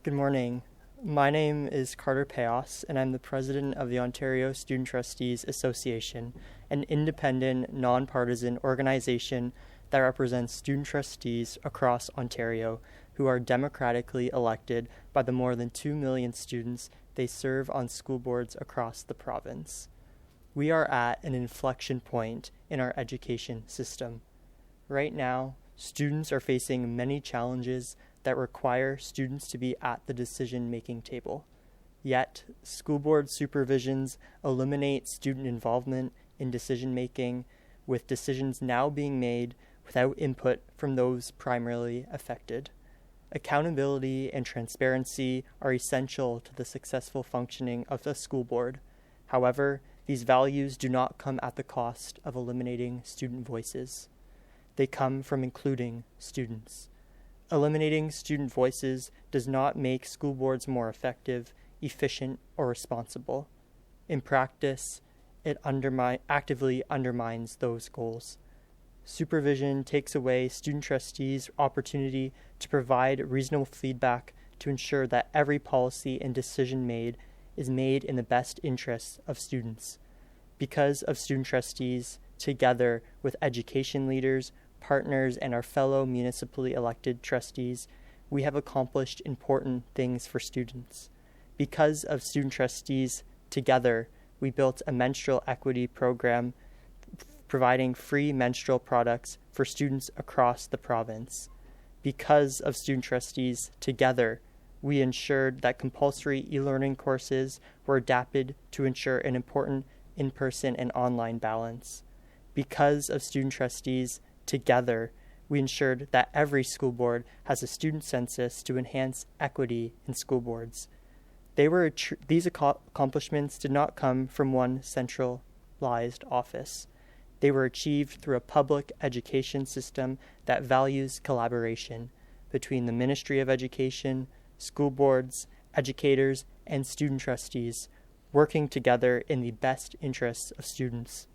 Good morning. My name is Carter Peiros, and I'm the president of the Ontario Student Trustees Association, an independent, nonpartisan organization that represents student trustees across Ontario who are democratically elected by the more than 2 million students they serve on school boards across the province. We are at an inflection point in our education system. Right now, students are facing many challenges that require students to be at the decision-making table. Yet, school board supervisions eliminate student involvement in decision-making, with decisions now being made without input from those primarily affected. Accountability and transparency are essential to the successful functioning of the school board. However, these values do not come at the cost of eliminating student voices. They come from including students. Eliminating student voices does not make school boards more effective, efficient, or responsible. In practice, it actively undermines those goals. Supervision takes away student trustees' opportunity to provide reasonable feedback to ensure that every policy and decision made is made in the best interests of students. Because of student trustees, together with education leaders, partners, and our fellow municipally elected trustees, we have accomplished important things for students. Because of student trustees, together, we built a menstrual equity program providing free menstrual products for students across the province. Because of student trustees, together, we ensured that compulsory e-learning courses were adapted to ensure an important in-person and online balance. Because of student trustees, together, we ensured that every school board has a student census to enhance equity in school boards. These accomplishments did not come from one centralized office. They were achieved through a public education system that values collaboration between the Ministry of Education, school boards, educators, and student trustees, working together in the best interests of students.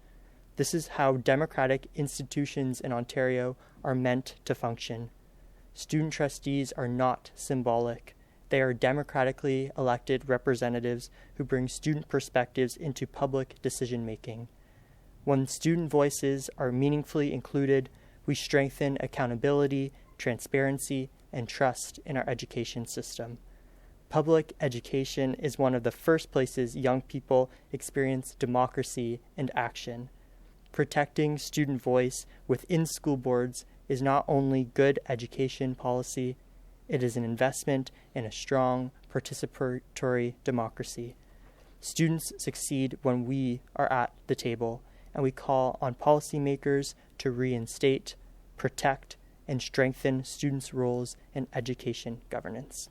This is how democratic institutions in Ontario are meant to function. Student trustees are not symbolic. They are democratically elected representatives who bring student perspectives into public decision-making. When student voices are meaningfully included, we strengthen accountability, transparency, and trust in our education system. Public education is one of the first places young people experience democracy and action. Protecting student voice within school boards is not only good education policy, it is an investment in a strong, participatory democracy. Students succeed when we are at the table, and we call on policymakers to reinstate, protect, and strengthen students' roles in education governance.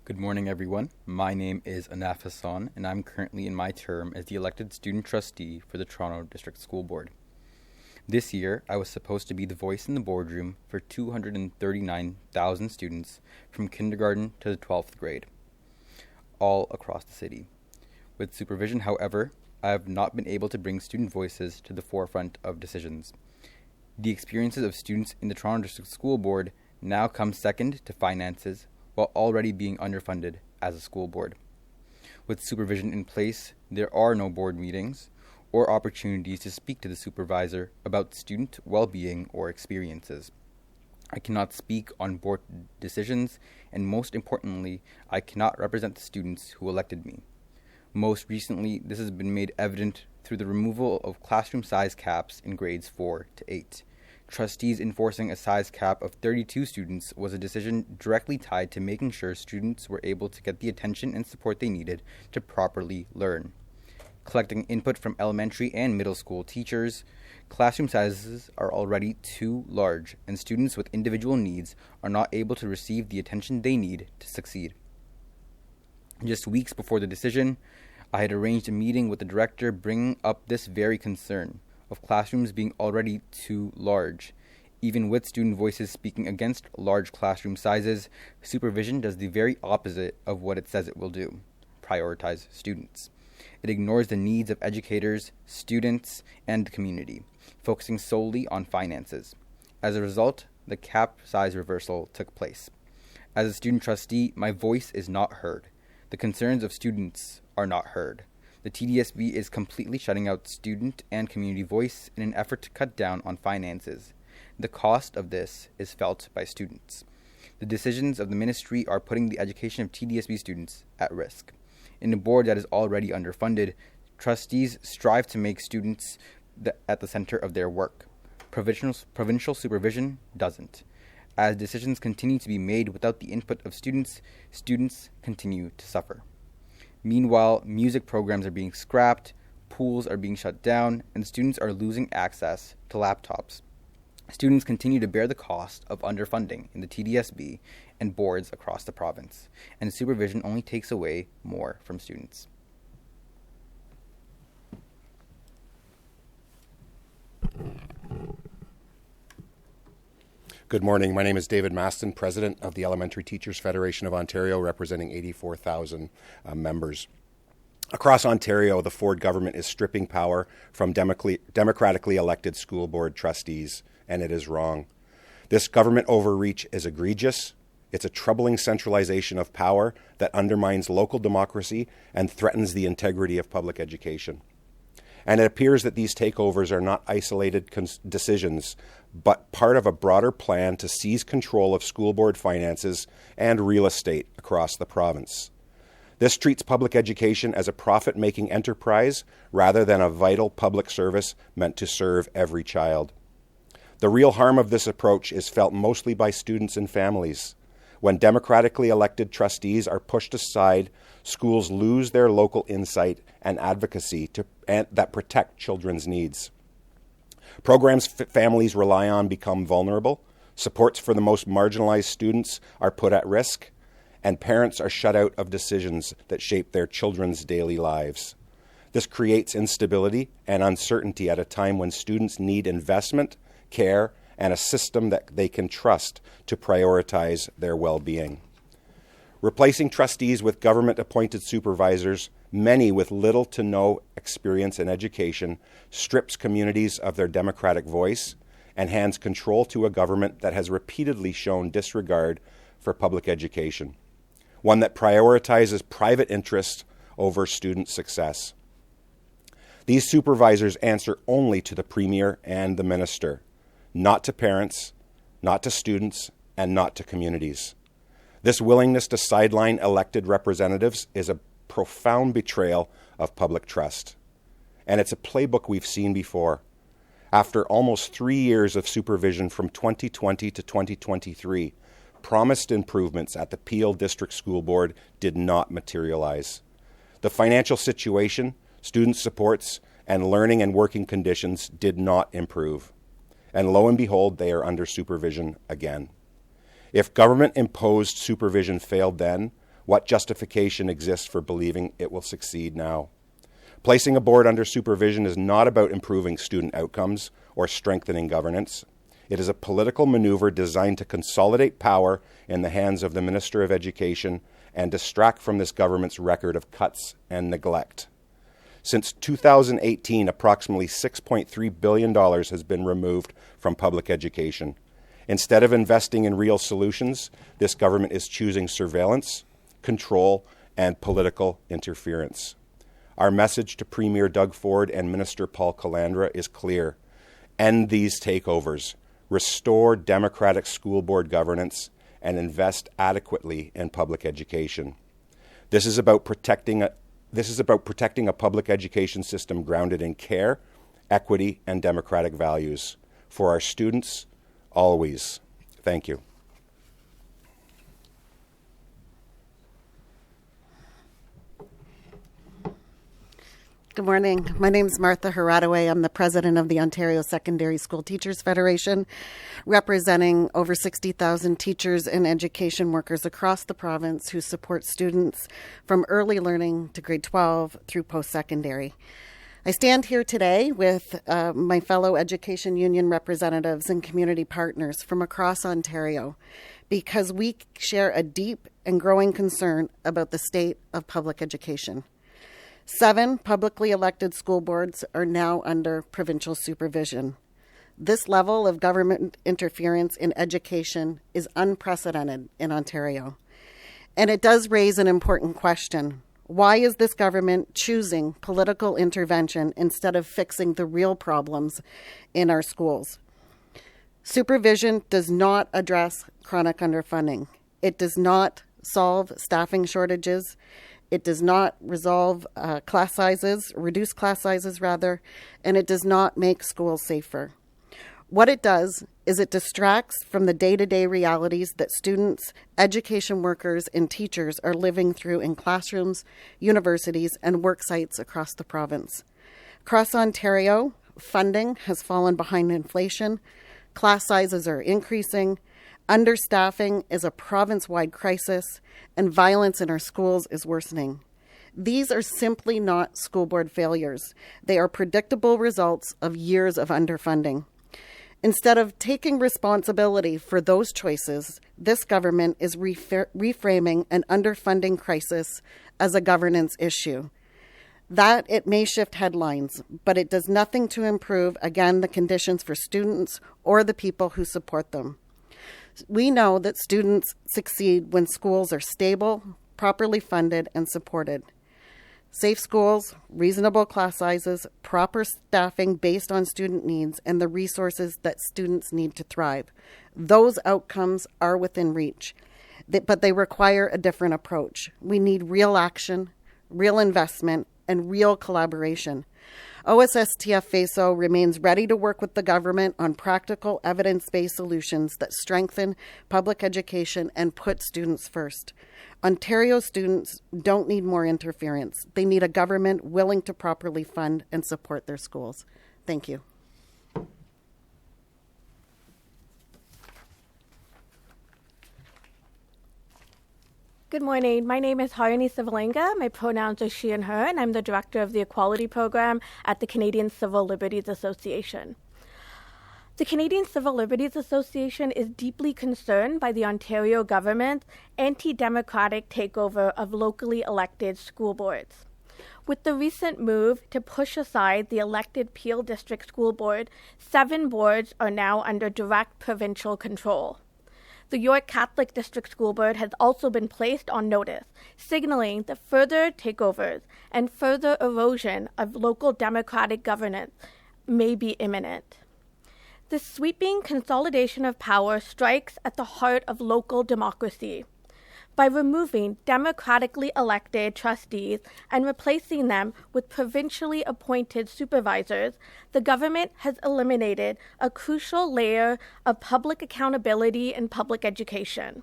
Good morning, everyone. My name is Ahnaaf Hassan, and I'm currently in my term as the elected student trustee for the Toronto District School Board. This year, I was supposed to be the voice in the boardroom for 239,000 students from kindergarten to the 12th grade, all across the city. With supervision, however, I have not been able to bring student voices to the forefront of decisions. The experiences of students in the Toronto District School Board now come second to finances, while already being underfunded as a school board. With supervision in place, there are no board meetings or opportunities to speak to the supervisor about student well-being or experiences. I cannot speak on board decisions, and most importantly, I cannot represent the students who elected me. Most recently, this has been made evident through the removal of classroom size caps in grades 4 to 8. Trustees enforcing a size cap of 32 students was a decision directly tied to making sure students were able to get the attention and support they needed to properly learn. Collecting input from elementary and middle school teachers, classroom sizes are already too large, and students with individual needs are not able to receive the attention they need to succeed. Just weeks before the decision, I had arranged a meeting with the director bringing up this very concern of classrooms being already too large. Even with student voices speaking against large classroom sizes, supervision does the very opposite of what it says it will do: prioritize students. It ignores the needs of educators, students, and the community, focusing solely on finances. As a result, the cap size reversal took place. As a student trustee, my voice is not heard. The concerns of students are not heard. The TDSB is completely shutting out student and community voice in an effort to cut down on finances. The cost of this is felt by students. The decisions of the ministry are putting the education of TDSB students at risk. In a board that is already underfunded, trustees strive to make students at the center of their work. Provincial supervision doesn't. As decisions continue to be made without the input of students, students continue to suffer. Meanwhile, music programs are being scrapped, pools are being shut down, and students are losing access to laptops. Students continue to bear the cost of underfunding in the TDSB and boards across the province, and supervision only takes away more from students. Good morning. My name is David Mastin, President of the Elementary Teachers Federation of Ontario, representing 84,000 members. Across Ontario, the Ford government is stripping power from democratically elected school board trustees, and it is wrong. This government overreach is egregious. It's a troubling centralization of power that undermines local democracy and threatens the integrity of public education. And it appears that these takeovers are not isolated decisions, but part of a broader plan to seize control of school board finances and real estate across the province. This treats public education as a profit-making enterprise rather than a vital public service meant to serve every child. The real harm of this approach is felt mostly by students and families. When democratically elected trustees are pushed aside, schools lose their local insight and advocacy that protect children's needs. Programs families rely on become vulnerable, supports for the most marginalized students are put at risk, and parents are shut out of decisions that shape their children's daily lives. This creates instability and uncertainty at a time when students need investment, care, and a system that they can trust to prioritize their well-being. Replacing trustees with government-appointed supervisors, many with little to no experience in education, strips communities of their democratic voice and hands control to a government that has repeatedly shown disregard for public education, one that prioritizes private interests over student success. These supervisors answer only to the Premier and the Minister, not to parents, not to students, and not to communities. This willingness to sideline elected representatives is a profound betrayal of public trust. And it's a playbook we've seen before. After almost 3 years of supervision from 2020 to 2023, promised improvements at the Peel District School Board did not materialize. The financial situation, student supports, and learning and working conditions did not improve. And lo and behold, they are under supervision again. If government-imposed supervision failed then, what justification exists for believing it will succeed now? Placing a board under supervision is not about improving student outcomes or strengthening governance. It is a political maneuver designed to consolidate power in the hands of the Minister of Education and distract from this government's record of cuts and neglect. Since 2018, approximately $6.3 billion has been removed from public education. Instead of investing in real solutions, this government is choosing surveillance, control, and political interference. Our message to Premier Doug Ford and Minister Paul Calandra is clear. End these takeovers, restore democratic school board governance, and invest adequately in public education. This is about protecting a public education system grounded in care, equity, and democratic values for our students, always. Thank you. Good morning. My name is Martha Hradowy. I'm the president of the Ontario Secondary School Teachers Federation, representing over 60,000 teachers and education workers across the province who support students from early learning to grade 12 through post-secondary. I stand here today with my fellow education union representatives and community partners from across Ontario because we share a deep and growing concern about the state of public education. 7 publicly elected school boards are now under provincial supervision. This level of government interference in education is unprecedented in Ontario. And it does raise an important question. Why is this government choosing political intervention instead of fixing the real problems in our schools? Supervision does not address chronic underfunding. It does not solve staffing shortages. It does not resolve reduce class sizes, and it does not make schools safer. What it does is it distracts from the day-to-day realities that students, education workers, and teachers are living through in classrooms, universities, and work sites across the province. Across Ontario, funding has fallen behind inflation, class sizes are increasing, understaffing is a province-wide crisis, and violence in our schools is worsening. These are simply not school board failures. They are predictable results of years of underfunding. Instead of taking responsibility for those choices, this government is reframing an underfunding crisis as a governance issue. That it may shift headlines, but it does nothing to improve, again, the conditions for students or the people who support them. We know that students succeed when schools are stable, properly funded, and supported. Safe schools, reasonable class sizes, proper staffing based on student needs, and the resources that students need to thrive. Those outcomes are within reach, but they require a different approach. We need real action, real investment, and real collaboration. OSSTF FASO remains ready to work with the government on practical, evidence-based solutions that strengthen public education and put students first. Ontario students don't need more interference. They need a government willing to properly fund and support their schools. Thank you. Good morning. My name is Harini Sivalingam. My pronouns are she and her, and I'm the director of the Equality Program at the Canadian Civil Liberties Association. The Canadian Civil Liberties Association is deeply concerned by the Ontario government's anti-democratic takeover of locally elected school boards. With the recent move to push aside the elected Peel District School Board, 7 boards are now under direct provincial control. The York Catholic District School Board has also been placed on notice, signaling that further takeovers and further erosion of local democratic governance may be imminent. This sweeping consolidation of power strikes at the heart of local democracy. By removing democratically elected trustees and replacing them with provincially appointed supervisors, the government has eliminated a crucial layer of public accountability in public education.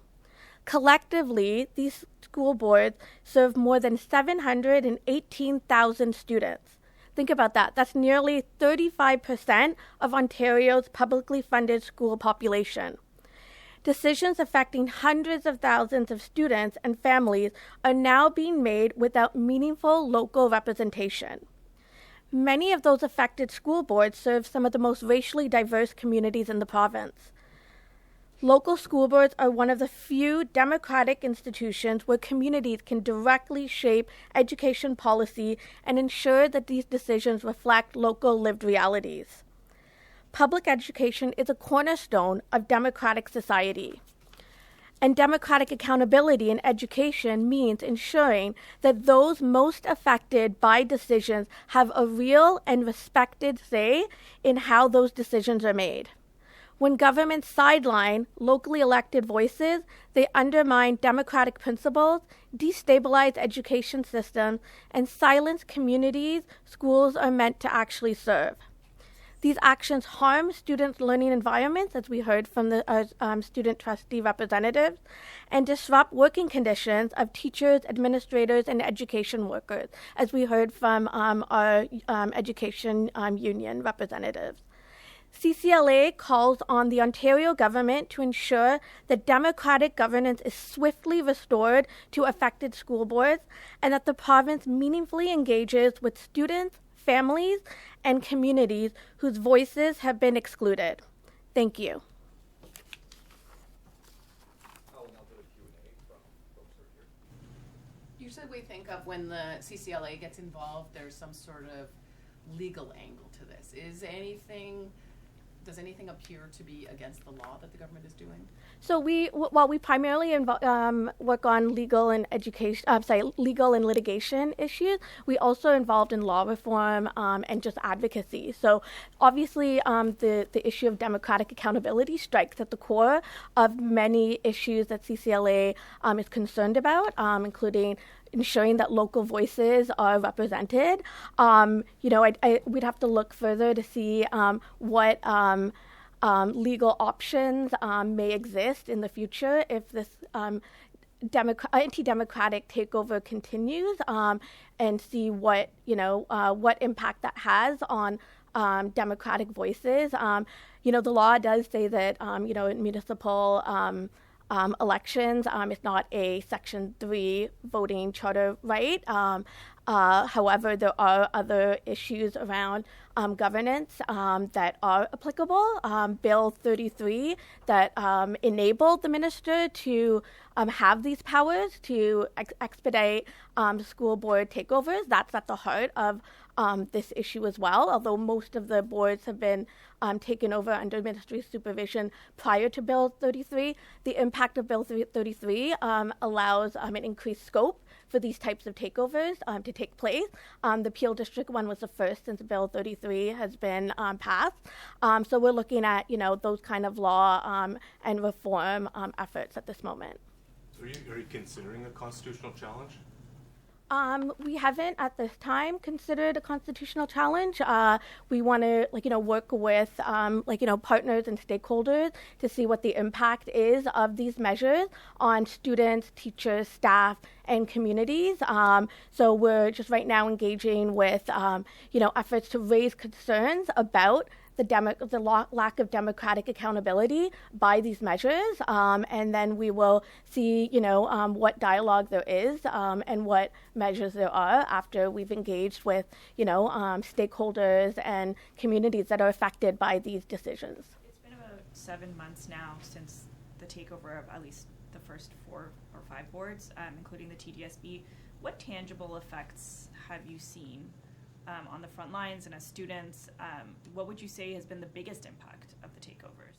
Collectively, these school boards serve more than 718,000 students. Think about that. That's nearly 35% of Ontario's publicly funded school population. Decisions affecting hundreds of thousands of students and families are now being made without meaningful local representation. Many of those affected school boards serve some of the most racially diverse communities in the province. Local school boards are one of the few democratic institutions where communities can directly shape education policy and ensure that these decisions reflect local lived realities. Public education is a cornerstone of democratic society. And democratic accountability in education means ensuring that those most affected by decisions have a real and respected say in how those decisions are made. When governments sideline locally elected voices, they undermine democratic principles, destabilize education systems, and silence communities schools are meant to actually serve. These actions harm students' learning environments, as we heard from the student trustee representatives, and disrupt working conditions of teachers, administrators, and education workers, as we heard from our education union representatives. CCLA calls on the Ontario government to ensure that democratic governance is swiftly restored to affected school boards and that the province meaningfully engages with students, families, and communities whose voices have been excluded. Thank you. should we think of when the CCLA gets involved? There's some sort of legal angle to this. Does anything appear to be against the law that the government is doing? So we primarily work on legal and litigation issues. We also involved in law reform and just advocacy. So obviously, the issue of democratic accountability strikes at the core of many issues that CCLA is concerned about, including ensuring that local voices are represented. We'd have to look further to see what legal options may exist in the future if this anti-democratic takeover continues, and see what impact that has on democratic voices. The law does say that in municipal elections, it's not a Section 3 voting charter right. However, there are other issues around governance that are applicable. Bill 33 that enabled the minister to have these powers to expedite school board takeovers. That's at the heart of this issue as well, although most of the boards have been taken over under ministry supervision prior to Bill 33. The impact of Bill 33 allows an increased scope for these types of takeovers to take place. The Peel District one was the first since Bill 33 has been passed. So we're looking at those kind of law and reform efforts at this moment. So are you considering a constitutional challenge? We haven't at this time considered a constitutional challenge. We want to work with partners and stakeholders to see what the impact is of these measures on students, teachers, staff, and communities. So we're just right now engaging with efforts to raise concerns about the lack of democratic accountability by these measures, and then we will see, what dialogue there is and what measures there are after we've engaged with, stakeholders and communities that are affected by these decisions. It's been about 7 months now since the takeover of at least the first 4 or 5 boards, including the TDSB. What tangible effects have you seen on the front lines and as students? What would you say has been the biggest impact of the takeovers?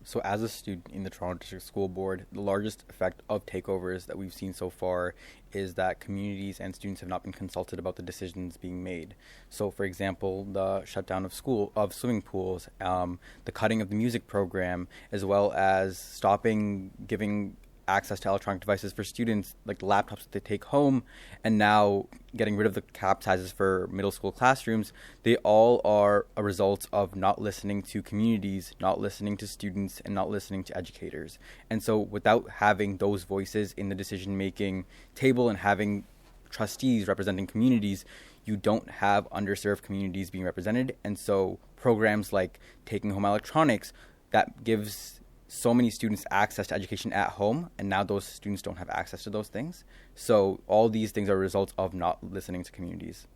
So as a student in the Toronto District School Board, the largest effect of takeovers that we've seen so far is that communities and students have not been consulted about the decisions being made. So for example, the shutdown of swimming pools, the cutting of the music program, as well as stopping giving access to electronic devices for students, like the laptops that they take home, and now getting rid of the cap sizes for middle school classrooms. They all are a result of not listening to communities, not listening to students, and not listening to educators. And so without having those voices in the decision-making table and having trustees representing communities, you don't have underserved communities being represented. And so programs like Taking Home Electronics, that gives so many students access to education at home, and now those students don't have access to those things. So all these things are results of not listening to communities.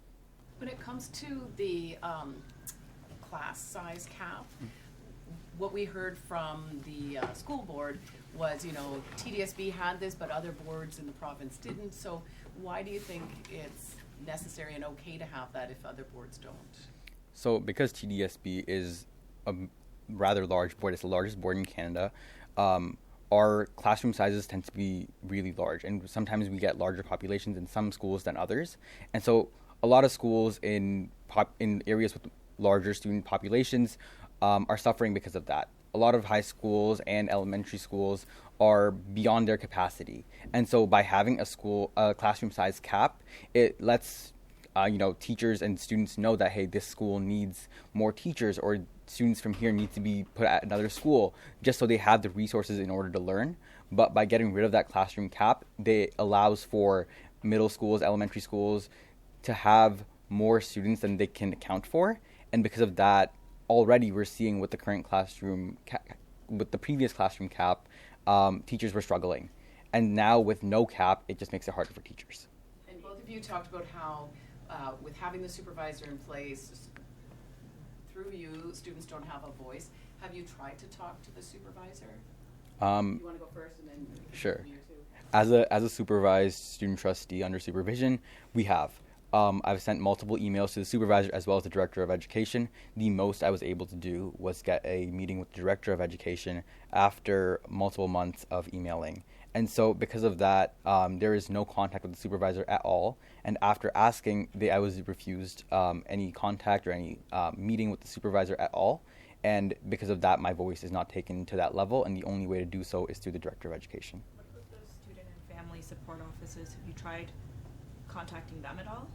When it comes to the class size cap, what we heard from the school board was, TDSB had this, but other boards in the province didn't. So why do you think it's necessary and okay to have that if other boards don't? So because TDSB is a rather large board, it's the largest board in Canada, our classroom sizes tend to be really large, and sometimes we get larger populations in some schools than others. And so a lot of schools in areas with larger student populations are suffering because of that. A lot of high schools and elementary schools are beyond their capacity. And so by having a classroom size cap, it lets teachers and students know that, hey, this school needs more teachers, or students from here need to be put at another school, just so they have the resources in order to learn. But by getting rid of that classroom cap, it allows for middle schools, elementary schools to have more students than they can account for. And because of that, already we're seeing with the current classroom, with the previous classroom cap, teachers were struggling. And now with no cap, it just makes it harder for teachers. And both of you talked about how with having the supervisor in place, through you, students don't have a voice. Have you tried to talk to the supervisor? You want to go first and then Sure. you too? As a supervised student trustee under supervision, we have. I've sent multiple emails to the supervisor as well as the director of education. The most I was able to do was get a meeting with the director of education after multiple months of emailing. And so because of that, there is no contact with the supervisor at all. And after asking, I was refused any contact or any meeting with the supervisor at all. And because of that, my voice is not taken to that level. And the only way to do so is through the director of education. What about the student and family support offices? Have you tried contacting them at all?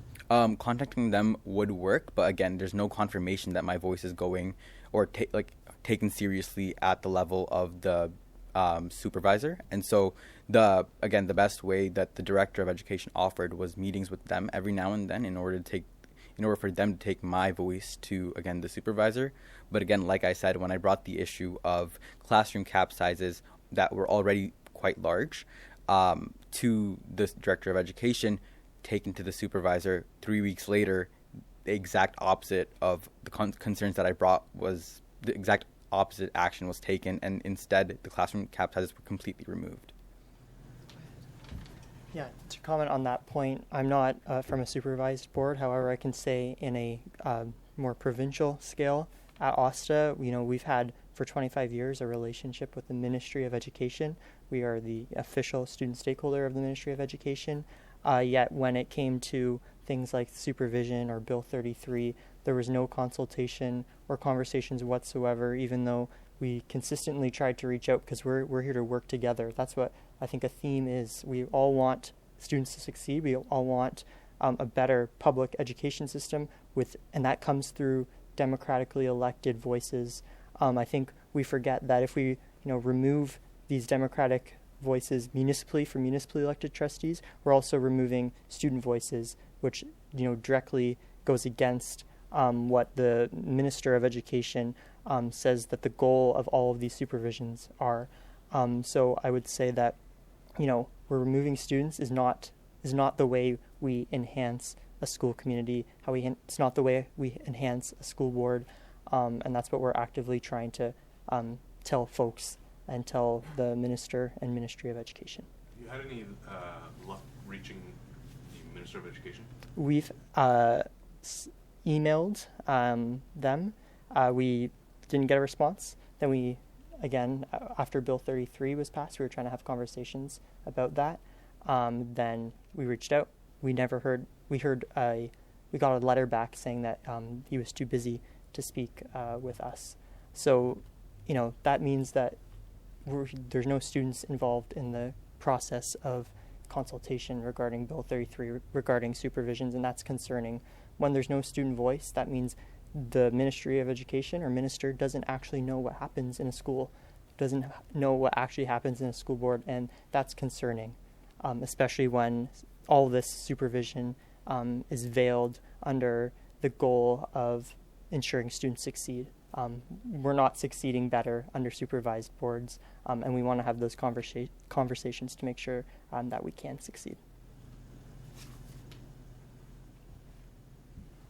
Contacting them would work, but again, there's no confirmation that my voice is going or taken seriously at the level of the supervisor. And so the best way that the director of education offered was meetings with them every now and then in order for them to take my voice to, again, the supervisor. But again, like I said, when I brought the issue of classroom cap sizes that were already quite large to the director of education, taken to the supervisor 3 weeks later, the exact opposite of the concerns that I brought was the exact opposite action was taken, and instead the classroom cap sizes were completely removed. Yeah, to comment on that point, I'm not from a supervised board. However, I can say in a more provincial scale, at OSTA, we've had for 25 years a relationship with the Ministry of Education. We are the official student stakeholder of the Ministry of Education. Yet when it came to things like supervision or Bill 33, there was no consultation or conversations whatsoever, even though we consistently tried to reach out because we're here to work together. That's what I think a theme is. We all want students to succeed. We all want a better public education system, and that comes through democratically elected voices. I think we forget that if we remove these democratic voices municipally from municipally elected trustees, we're also removing student voices, which directly goes against what the Minister of Education says that the goal of all of these supervisions are. So I would say that we're removing students is not the way we enhance a school community. It's not the way we enhance a school board, and that's what we're actively trying to tell folks and tell the Minister and Ministry of Education. Have you had any luck reaching the Minister of Education? We've emailed them. We didn't get a response. Then we, again, after Bill 33 was passed, we were trying to have conversations about that. Then we reached out. We never heard. We got a letter back saying that he was too busy to speak with us. So, that means that there's no students involved in the process of consultation regarding Bill 33, regarding supervisions, and that's concerning. When there's no student voice, that means the Ministry of Education or minister doesn't actually know what happens in a school, doesn't know what actually happens in a school board, and that's concerning, especially when all this supervision is veiled under the goal of ensuring students succeed. We're not succeeding better under supervised boards, and we want to have those conversations to make sure that we can succeed.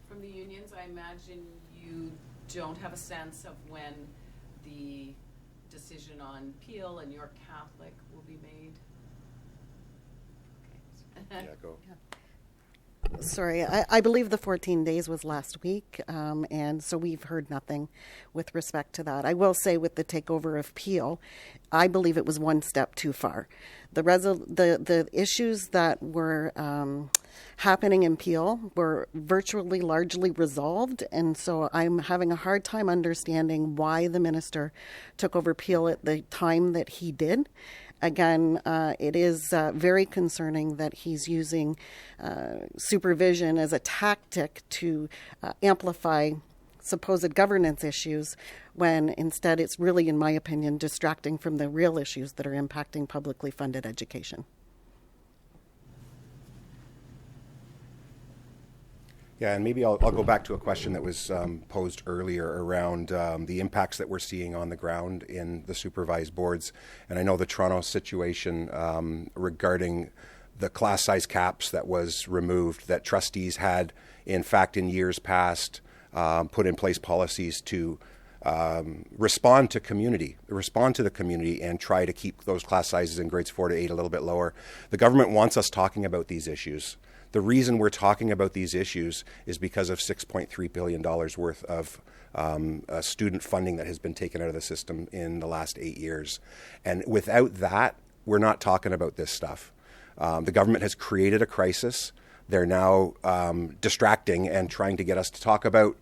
From the unions, I imagine you don't have a sense of when the decision on Peel and York Catholic will be made? Okay. Yeah, go. Sorry, I believe the 14 days was last week, and so we've heard nothing with respect to that. I will say with the takeover of Peel, I believe it was one step too far. The issues that were happening in Peel were virtually largely resolved, and so I'm having a hard time understanding why the minister took over Peel at the time that he did. Again, it is very concerning that he's using supervision as a tactic to amplify supposed governance issues, when instead it's really, in my opinion, distracting from the real issues that are impacting publicly funded education. Yeah, and maybe I'll go back to a question that was posed earlier around the impacts that we're seeing on the ground in the supervised boards. And I know the Toronto situation regarding the class size caps that was removed, that trustees had, in fact, in years past, put in place policies to respond to the community and try to keep those class sizes in grades 4 to 8 a little bit lower. The government wants us talking about these issues. The reason we're talking about these issues is because of $6.3 billion worth of student funding that has been taken out of the system in the last 8 years. And without that, we're not talking about this stuff. The government has created a crisis. They're now distracting and trying to get us to talk about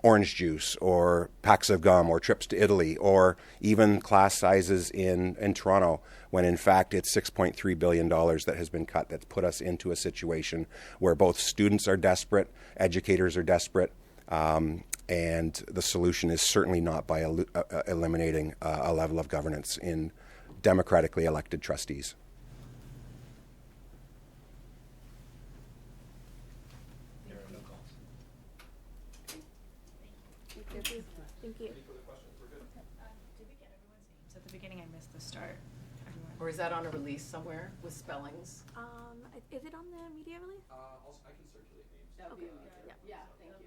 orange juice or packs of gum or trips to Italy or even class sizes in Toronto, when in fact it's $6.3 billion that has been cut. That's put us into a situation where both students are desperate, educators are desperate, and the solution is certainly not by eliminating a level of governance in democratically elected trustees. Thank you. Did we get everyone's names at the beginning? I missed the start. Everyone. Or is that on a release somewhere with spellings? Is it on the media release? I can circulate names. That would be Okay. yeah, thank you.